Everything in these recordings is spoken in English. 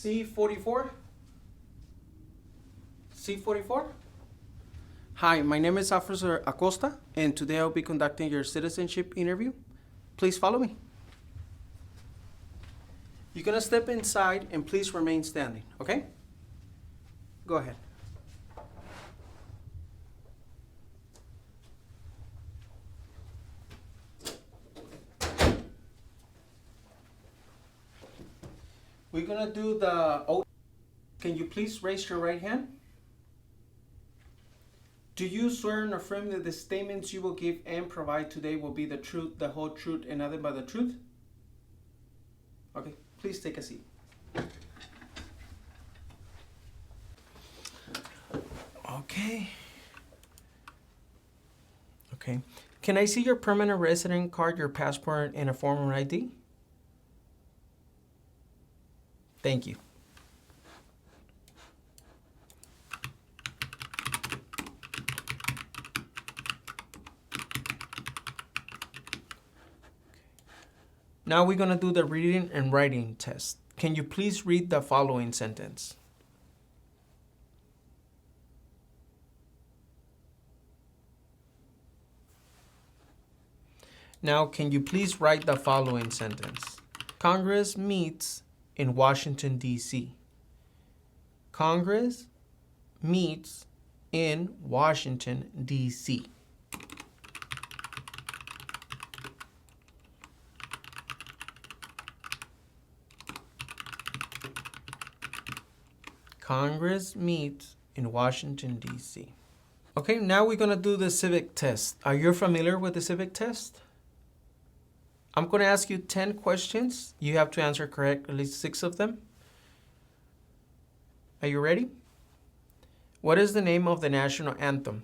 C44? C44? Hi, my name is Officer Acosta, and today I'll be conducting your citizenship interview. Please follow me. You're gonna step inside and please remain standing, okay? Go ahead. We're gonna do the oath. Can you please raise your right hand? Do you swear and affirm that the statements you will give and provide today will be the truth, the whole truth, and nothing but the truth? Okay, please take a seat. Okay. Okay. Can I see your permanent resident card, your passport, and a form of ID? Thank you. Now we're going to do the reading and writing test. Can you please read the following sentence? Now, can you please write the following sentence? Congress meets in Washington, D.C. Congress meets in Washington, D.C. Congress meets in Washington, D.C. Okay, now we're going to do the civic test. Are you familiar with the civic test? I'm going to ask you 10 questions. You have to answer correct at least 6 of them. Are you ready? What is the name of the national anthem?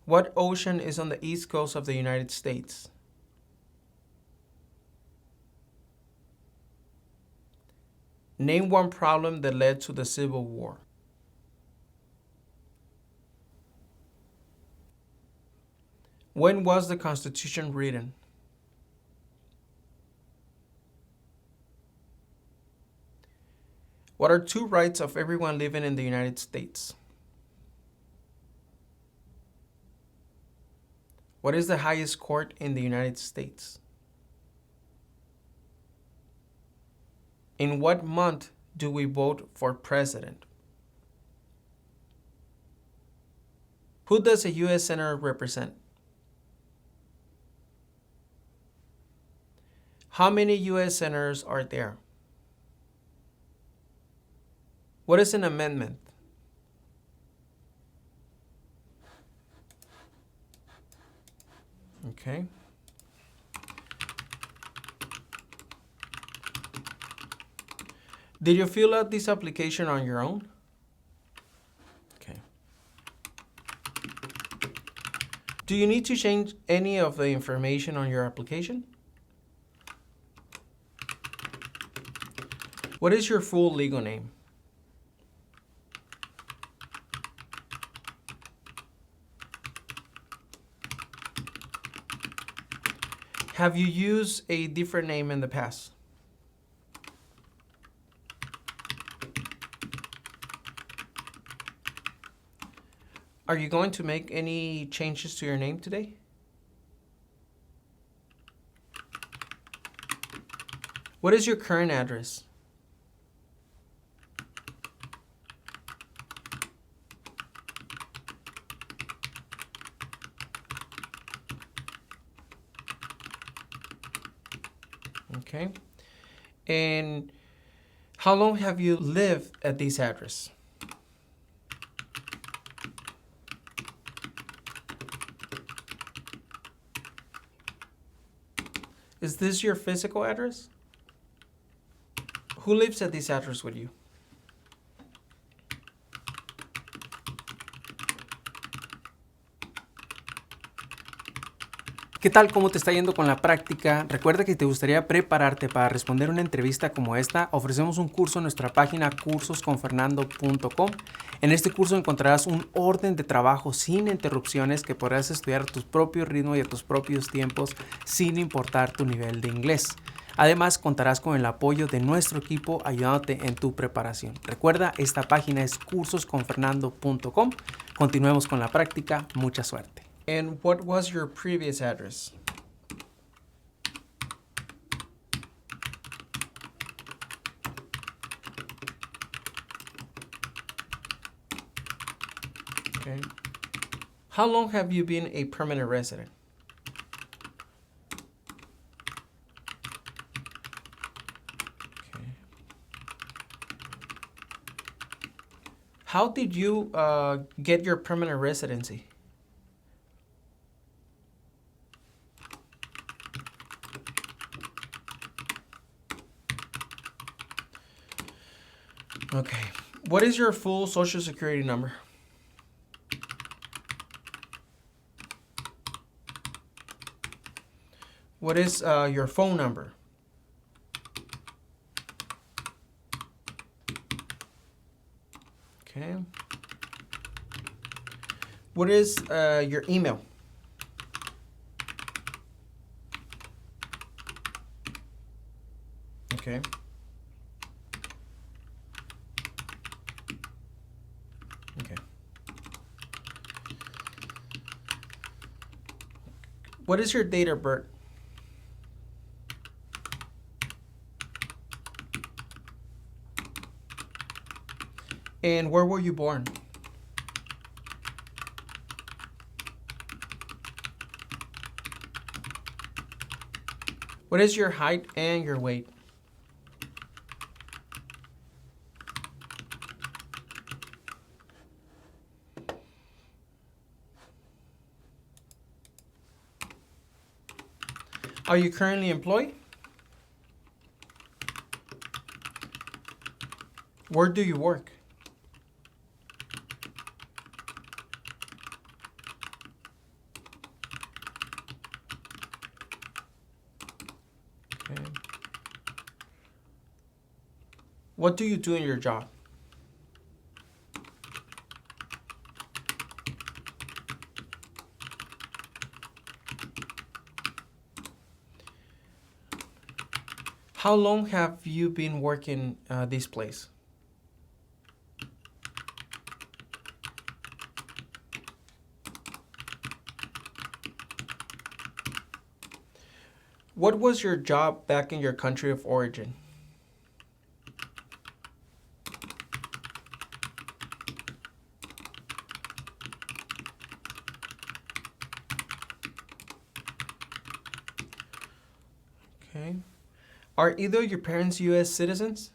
What ocean is on the east coast of the United States? Name one problem that led to the Civil War. When was the Constitution written? What are 2 rights of everyone living in the United States? What is the highest court in the United States? In what month do we vote for president? Who does a U.S. Senator represent? How many U.S. senators are there? What is an amendment? Okay. Did you fill out this application on your own? Okay. Do you need to change any of the information on your application? What is your full legal name? Have you used a different name in the past? Are you going to make any changes to your name today? What is your current address? Okay. And how long have you lived at this address? Is this your physical address? Who lives at this address with you? ¿Qué tal? ¿Cómo te está yendo con la práctica? Recuerda que si te gustaría prepararte para responder una entrevista como esta, ofrecemos un curso en nuestra página cursosconfernando.com. En este curso encontrarás un orden de trabajo sin interrupciones que podrás estudiar a tu propio ritmo y a tus propios tiempos sin importar tu nivel de inglés. Además, contarás con el apoyo de nuestro equipo ayudándote en tu preparación. Recuerda, esta página es cursosconfernando.com. Continuemos con la práctica. Mucha suerte. And what was your previous address? Okay. How long have you been a permanent resident? Okay. How did you get your permanent residency? Okay. What is your full social security number? What is your phone number? Okay. What is your email? Okay. Okay. What is your date of birth? And where were you born? What is your height and your weight? Are you currently employed? Where do you work? Okay. What do you do in your job? How long have you been working this place? What was your job back in your country of origin? Okay. Are either of your parents U.S. citizens?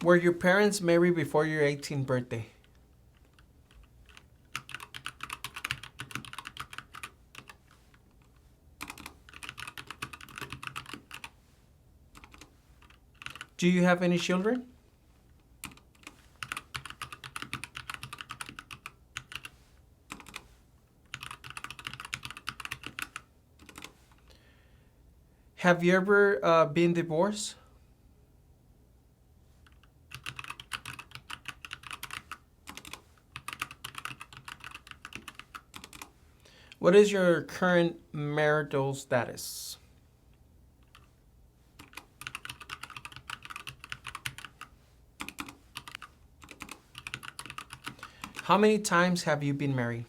Were your parents married before your 18th birthday? Do you have any children? Have you ever been divorced? What is your current marital status? How many times have you been married?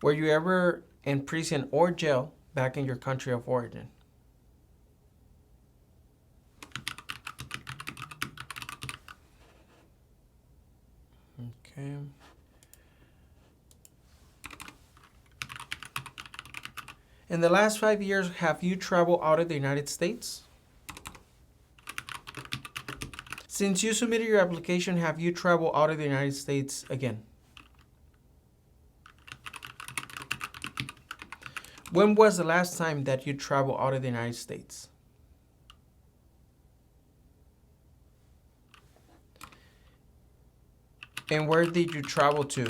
Were you ever in prison or jail back in your country of origin? Okay. In the last 5 years, have you traveled out of the United States? Since you submitted your application, have you traveled out of the United States again? When was the last time that you traveled out of the United States? And where did you travel to?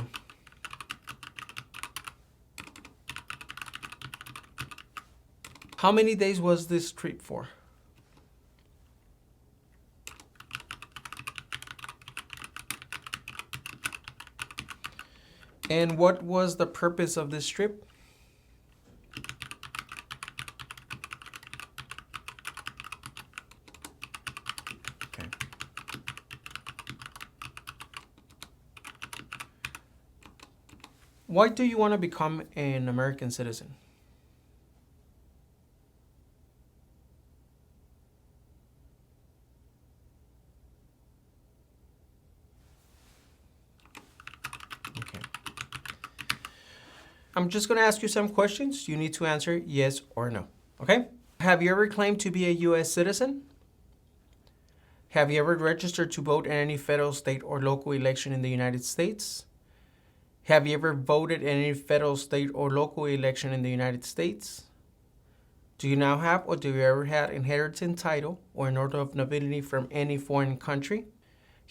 How many days was this trip for? And what was the purpose of this trip? Okay. Why do you want to become an American citizen? Okay. I'm just going to ask you some questions. You need to answer yes or no. Okay? Have you ever claimed to be a U.S. citizen? Have you ever registered to vote in any federal, state, or local election in the United States? Have you ever voted in any federal, state, or local election in the United States? Do you now have or do you ever had inheritance title or an order of nobility from any foreign country?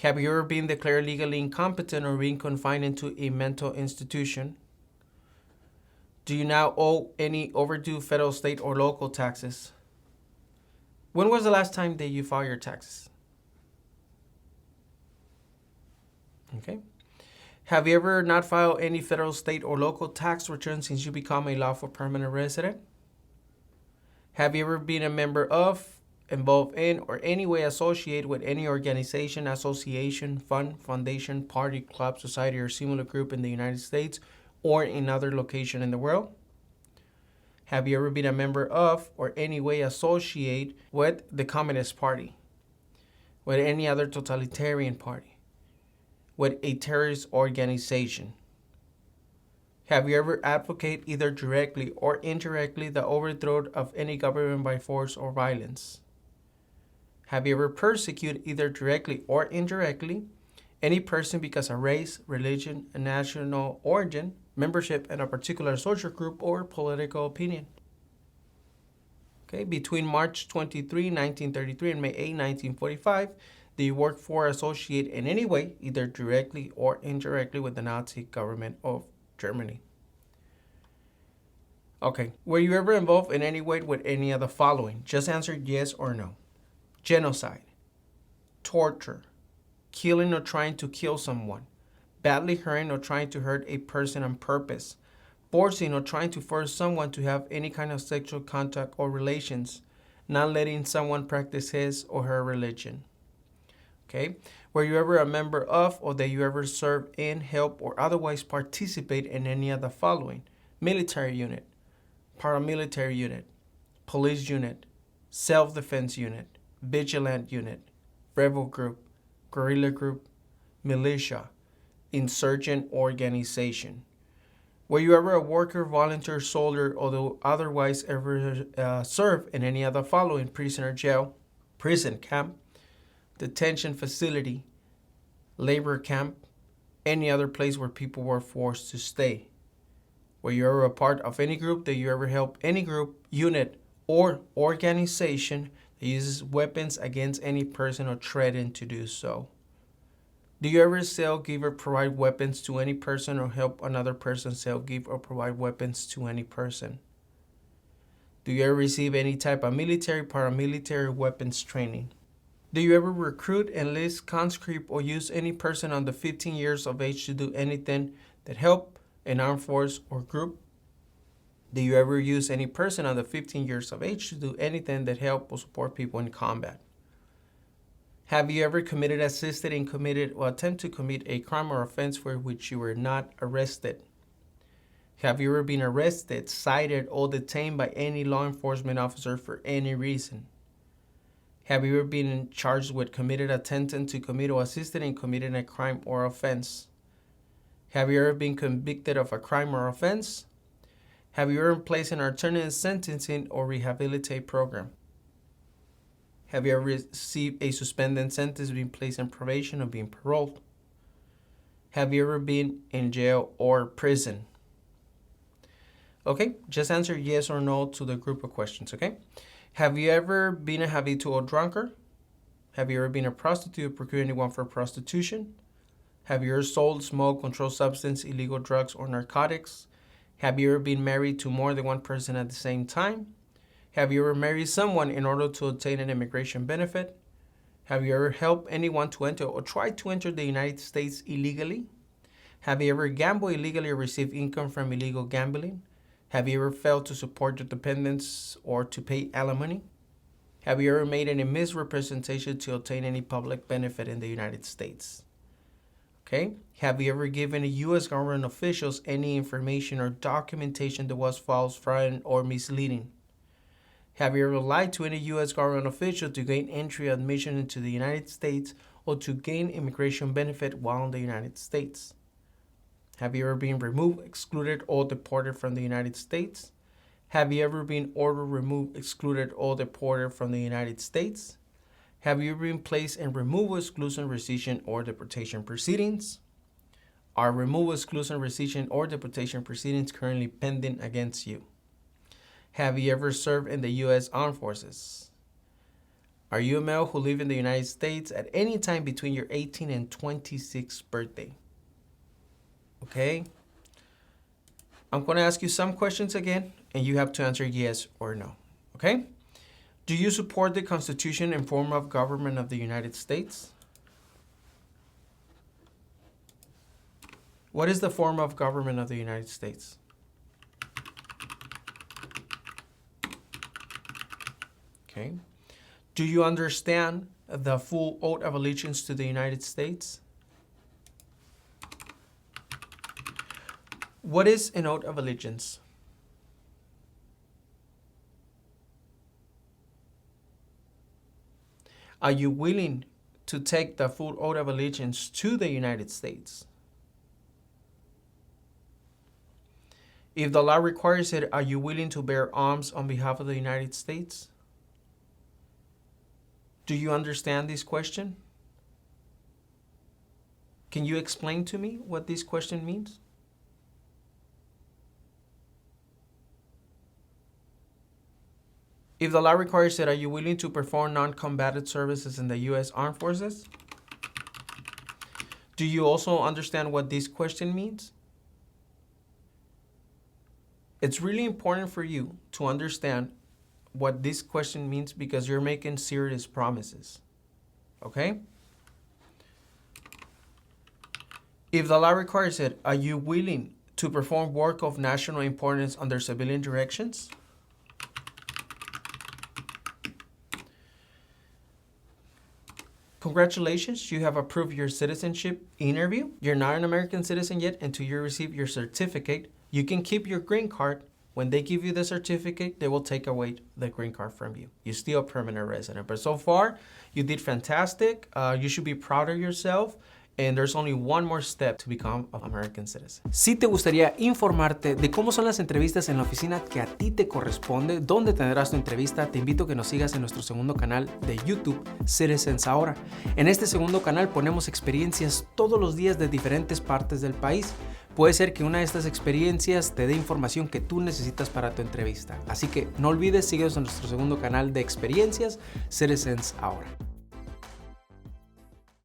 Have you ever been declared legally incompetent or been confined into a mental institution? Do you now owe any overdue federal, state, or local taxes? When was the last time that you filed your taxes? Okay. Have you ever not filed any federal, state, or local tax return since you become a lawful permanent resident? Have you ever been a member of, involved in, or any way associated with any organization, association, fund, foundation, party, club, society, or similar group in the United States or in other location in the world? Have you ever been a member of or any way associated with the Communist Party, with any other totalitarian party, with a terrorist organization? Have you ever advocated either directly or indirectly the overthrow of any government by force or violence? Have you ever persecuted either directly or indirectly any person because of race, religion, and national origin, membership in a particular social group, or political opinion? Okay, between March 23, 1933 and May 8, 1945, do you work for or associate in any way, either directly or indirectly, with the Nazi government of Germany? Okay, were you ever involved in any way with any of the following? Just answer yes or no. Genocide, torture, killing or trying to kill someone, badly hurting or trying to hurt a person on purpose, forcing or trying to force someone to have any kind of sexual contact or relations, not letting someone practice his or her religion. Okay, were you ever a member of or that you ever served in, help, or otherwise participate in any of the following? Military unit, paramilitary unit, police unit, self-defense unit, vigilant unit, rebel group, guerrilla group, militia, insurgent organization. Were you ever a worker, volunteer, soldier, or otherwise ever served in any of the following? Prisoner jail, prison camp, detention facility, labor camp, any other place where people were forced to stay? Were you ever a part of any group that you ever helped any group, unit, or organization that uses weapons against any person or threaten to do so? Do you ever sell, give, or provide weapons to any person or help another person sell, give, or provide weapons to any person? Do you ever receive any type of military, paramilitary weapons training? Do you ever recruit, enlist, conscript, or use any person under 15 years of age to do anything that help an armed force or group? Do you ever use any person under 15 years of age to do anything that help or support people in combat? Have you ever committed, assisted in, committed, or attempt to commit a crime or offense for which you were not arrested? Have you ever been arrested, cited, or detained by any law enforcement officer for any reason? Have you ever been charged with committed, attempted to commit, or assisted in committing a crime or offense? Have you ever been convicted of a crime or offense? Have you ever been placed in an alternative sentencing or rehabilitate program? Have you ever received a suspended sentence, been placed in probation, or been paroled? Have you ever been in jail or prison? Okay, just answer yes or no to the group of questions, okay? Have you ever been a habitual drunkard? Have you ever been a prostitute or procured anyone for prostitution? Have you ever sold, smoked, controlled substance, illegal drugs, or narcotics? Have you ever been married to more than one person at the same time? Have you ever married someone in order to obtain an immigration benefit? Have you ever helped anyone to enter or try to enter the United States illegally? Have you ever gambled illegally or received income from illegal gambling? Have you ever failed to support your dependents or to pay alimony? Have you ever made any misrepresentation to obtain any public benefit in the United States? Okay. Have you ever given a U.S. government officials any information or documentation that was false, fraudulent, or misleading? Have you ever lied to any U.S. government official to gain entry or admission into the United States or to gain immigration benefit while in the United States? Have you ever been removed, excluded, or deported from the United States? Have you ever been ordered, removed, excluded, or deported from the United States? Have you ever been placed in removal, exclusion, rescission, or deportation proceedings? Are removal, exclusion, rescission, or deportation proceedings currently pending against you? Have you ever served in the U.S. Armed Forces? Are you a male who lives in the United States at any time between your 18th and 26th birthday? Okay. I'm going to ask you some questions again, and you have to answer yes or no. Okay? Do you support the Constitution and form of government of the United States? What is the form of government of the United States? Okay. Do you understand the full oath of allegiance to the United States? What is an oath of allegiance? Are you willing to take the full oath of allegiance to the United States? If the law requires it, are you willing to bear arms on behalf of the United States? Do you understand this question? Can you explain to me what this question means? If the law requires it, are you willing to perform non-combatant services in the U.S. Armed Forces? Do you also understand what this question means? It's really important for you to understand what this question means because you're making serious promises. Okay? If the law requires it, are you willing to perform work of national importance under civilian directions? Congratulations, you have approved your citizenship interview. You're not an American citizen yet until you receive your certificate. You can keep your green card. When they give you the certificate, they will take away the green card from you. You're still a permanent resident. But so far, you did fantastic. You should be proud of yourself. And there's only one more step to become an American citizen. Si te gustaría informarte de cómo son las entrevistas en la oficina que a ti te corresponde, dónde tendrás tu entrevista, te invito a que nos sigas en nuestro segundo canal de YouTube, Citizens Ahora. En este segundo canal ponemos experiencias todos los días de diferentes partes del país. Puede ser que una de estas experiencias te dé información que tú necesitas para tu entrevista. Así que no olvides, síguenos en nuestro segundo canal de experiencias, Citizens Ahora.